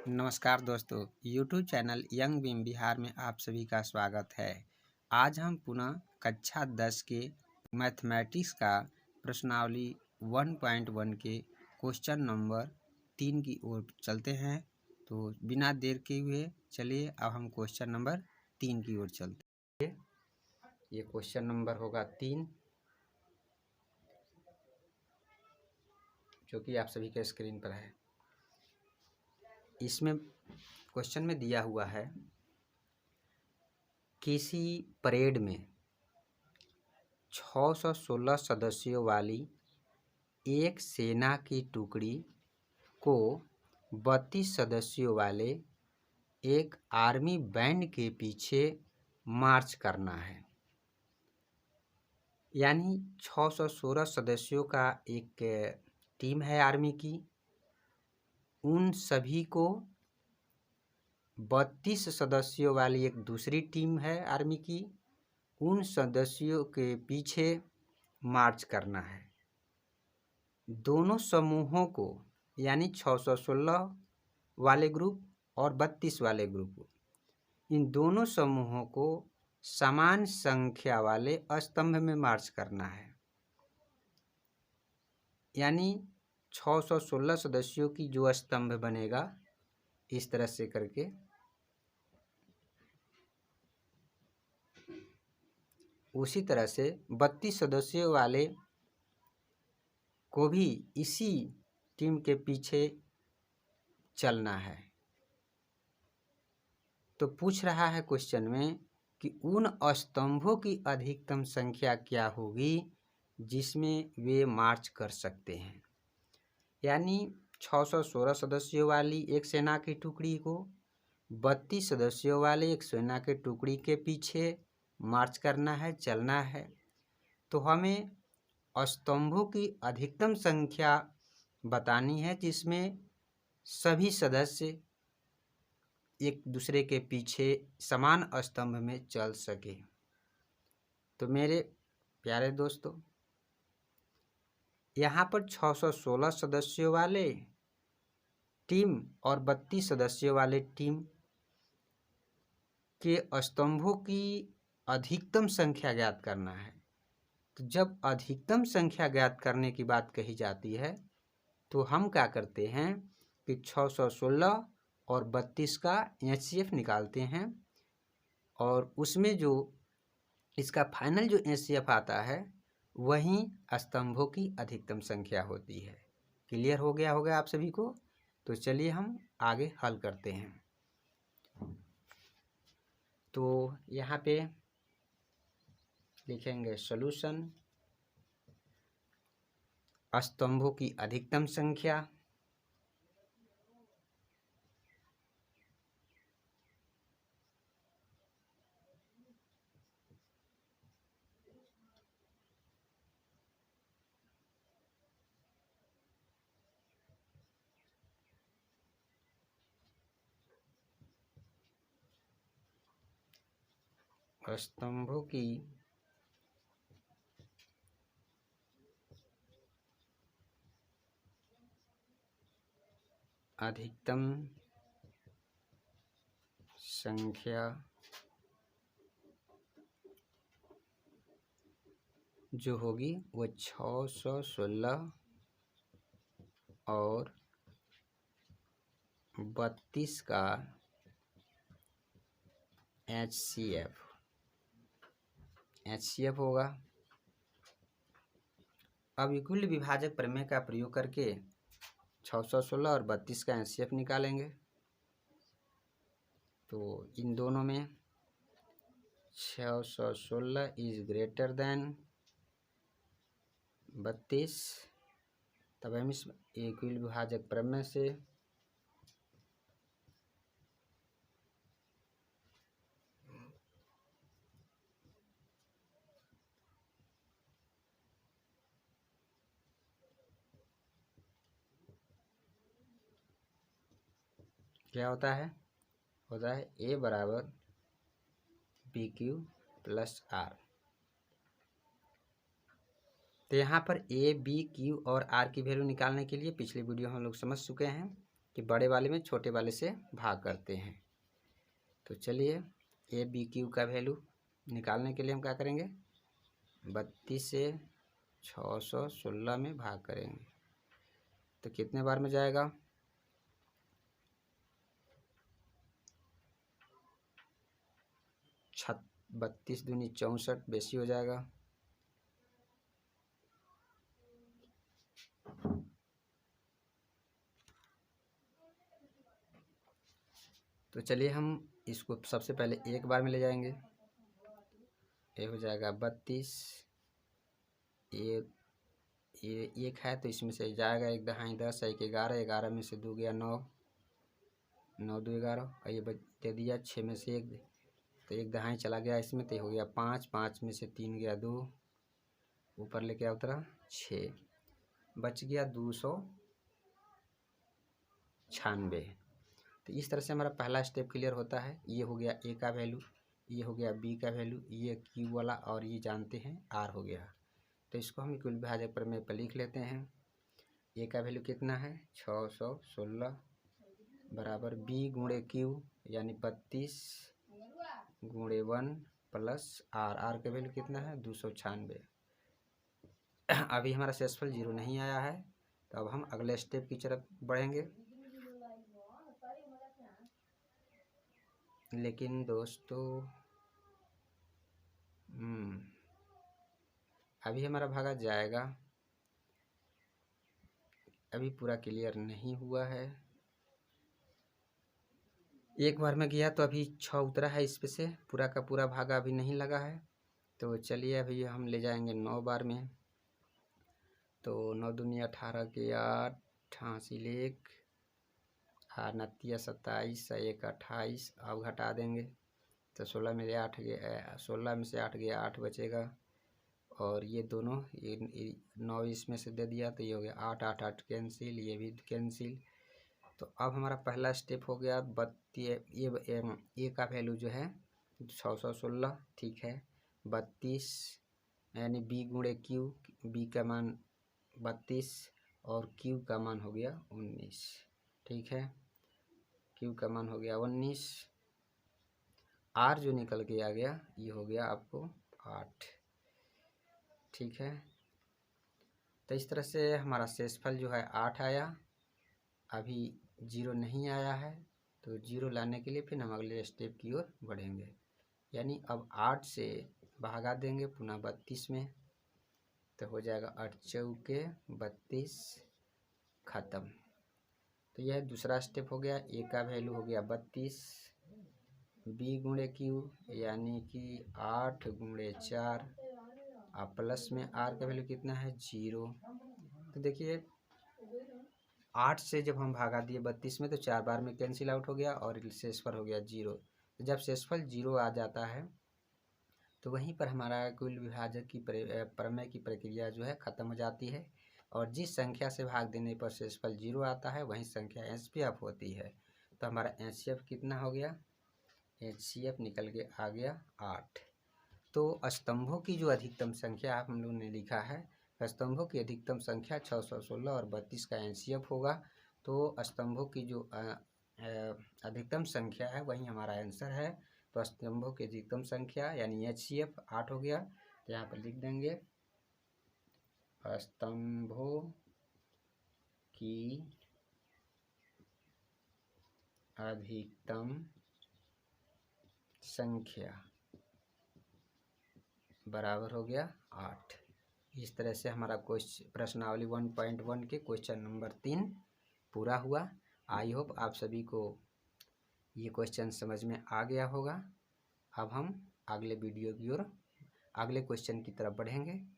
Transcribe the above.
नमस्कार दोस्तों, YouTube channel young beam Bihar में आप सभी का स्वागत है। आज हम पुनः कक्षा 10 के मैथमेटिक्स का प्रश्नावली 1.1 के क्वेश्चन नंबर 3 की ओर चलते हैं। तो बिना देर के हुए चलिए अब हम क्वेश्चन नंबर 3 की ओर चलते हैं। ये क्वेश्चन नंबर होगा 3, जो कि आप सभी के स्क्रीन पर है। इसमें क्वेश्चन में दिया हुआ है, किसी परेड में 616 सदस्यों वाली एक सेना की टुकड़ी को 32 सदस्यों वाले एक आर्मी बैंड के पीछे मार्च करना है। यानी 616 सदस्यों का एक टीम है आर्मी की, उन सभी को 32 सदस्यों वाली एक दूसरी टीम है आर्मी की, उन सदस्यों के पीछे मार्च करना है। दोनों समूहों को यानी 616 वाले ग्रुप और 32 वाले ग्रुप, इन दोनों समूहों को समान संख्या वाले स्तंभ में मार्च करना है। यानी 616 सदस्यों की जो स्तंभ बनेगा, इस तरह से करके उसी तरह से 32 सदस्यों वाले को भी इसी टीम के पीछे चलना है। तो पूछ रहा है क्वेश्चन में कि उन स्तंभों की अधिकतम संख्या क्या होगी जिसमें वे मार्च कर सकते हैं। यानी 616 सदस्यों वाली एक सेना की टुकड़ी को 32 सदस्यों वाले एक सेना की टुकड़ी के पीछे मार्च करना है, चलना है। तो हमें स्तंभों की अधिकतम संख्या बतानी है जिसमें सभी सदस्य एक दूसरे के पीछे समान स्तंभ में चल सके। तो मेरे प्यारे दोस्तों, यहाँ पर 616 सदस्यों वाले टीम और 32 सदस्यों वाले टीम के स्तंभों की अधिकतम संख्या ज्ञात करना है। तो जब अधिकतम संख्या ज्ञात करने की बात कही जाती है तो हम क्या करते हैं कि 616 और 32 का HCF निकालते हैं और उसमें जो इसका फाइनल जो HCF आता है वही स्तंभों की अधिकतम संख्या होती है। क्लियर हो गया होगा आप सभी को। तो चलिए हम आगे हल करते हैं। तो यहाँ पे लिखेंगे सॉल्यूशन, स्तंभों की अधिकतम संख्या स्तंभों की अधिकतम संख्या जो होगी वो 616 और 32 का HCF होगा। अब इक्वल विभाजक प्रमेय का प्रयोग करके 616 और 32 का HCF निकालेंगे। तो इन दोनों में 616 इज ग्रेटर देन 32, तब हम इस इक्वल विभाजक प्रमेय से क्या होता है A बराबर BQ प्लस R। तो यहाँ पर A, B, Q और R की वैल्यू निकालने के लिए पिछले वीडियो हम लोग समझ चुके हैं। कि बड़े वाले में छोटे वाले से भाग करते हैं। तो चलिए ए बी क्यू का वैल्यू निकालने के लिए हम क्या करेंगे, 32 से 616 में भाग करेंगे। तो कितने बार में जाएगा, 32 दूनी 64, बेसी हो जाएगा। तो चलिए हम इसको सबसे पहले एक बार में ले जाएंगे। ये हो जाएगा 32, ये एक है तो इसमें से जाएगा एक दहाई 10, एक 11, 11 में से 2 गया 9, 9 2 11, और ये दे दिया 6 में से 1, तो एक दहाई चला गया इसमें, तो हो गया 5, 5 में से 3 गया 2, ऊपर लेके उतरा 6, बच गया 296। तो इस तरह से हमारा पहला स्टेप क्लियर होता है। ये हो गया ए का वैल्यू, ये हो गया बी का वैल्यू, ये क्यू वाला, और ये जानते हैं आर हो गया। तो इसको हम इक्वल विभाजक प्रमेय पर लिख लेते हैं। ए का वैल्यू कितना है, 616 बराबर बी गुणे क्यू यानी 32 गुणे 1 प्लस आर, आर का वैल्यू कितना है 296। अभी हमारा शेषफल 0 नहीं आया है, तो अब हम अगले स्टेप की तरफ बढ़ेंगे। लेकिन दोस्तों अभी हमारा भागा जाएगा, अभी पूरा क्लियर नहीं हुआ है। एक बार में गया तो अभी 6 उतरा है, इस पे से पूरा का पूरा भागा अभी नहीं लगा है। तो चलिए अभी हम ले जाएंगे 9 बार में। तो 9 दूनी 18 के 8, 88 लेख 29 27, 1 28, अब घटा देंगे तो 16 में से 8 गया, 16 में से 8 गया 8 बचेगा, और ये दोनों ये 9 इसमें से दे दिया, तो ये हो गया 8 8 8 कैंसिल, ये भी कैंसिल। तो अब हमारा पहला स्टेप हो गया 32, ये का वैल्यू जो है 616, ठीक है, 32 यानी बी गुणे क्यू, बी का मान 32 और क्यू का मान हो गया 19, ठीक है, क्यू का मान हो गया 19, आर जो निकल के आ गया ये हो गया आपको 8, ठीक है। तो इस तरह से हमारा शेषफल जो है 8 आया, अभी 0 नहीं आया है, तो 0 लाने के लिए फिर हम अगले स्टेप की ओर बढ़ेंगे। यानी अब 8 से भागा देंगे पुनः 32 में, तो हो जाएगा 8 चौके 32, ख़त्म। तो यह दूसरा स्टेप हो गया। ए का वैल्यू हो गया 32, बी गुणे क्यू यानी कि 8 गुणे 4, और प्लस में आर का वैल्यू कितना है 0। तो देखिए 8 से जब हम भागा दिए 32 में, तो 4 बार में कैंसिल आउट हो गया और शेषफल हो गया 0। तो जब शेषफल 0 आ जाता है तो वहीं पर हमारा कुल विभाजक की प्रमेय की प्रक्रिया जो है ख़त्म हो जाती है, और जिस संख्या से भाग देने पर शेषफल 0 आता है वही संख्या एचसीएफ होती है। तो हमारा एचसीएफ कितना हो गया, एचसीएफ निकल के आ गया 8। तो स्तंभों की जो अधिकतम संख्या हम लोगों ने लिखा है, स्तंभों की अधिकतम संख्या 616 और 32 का एचसीएफ होगा। तो स्तंभों की जो अधिकतम संख्या है वही हमारा आंसर है। तो स्तंभों की अधिकतम संख्या यानी एचसीएफ 8 हो गया। तो यहाँ पर लिख देंगे स्तंभों की अधिकतम संख्या बराबर हो गया 8। इस तरह से हमारा प्रश्नावली 1.1 के क्वेश्चन नंबर 3 पूरा हुआ। आई होप आप सभी को ये क्वेश्चन समझ में आ गया होगा। अब हम अगले वीडियो की ओर अगले क्वेश्चन की तरफ बढ़ेंगे।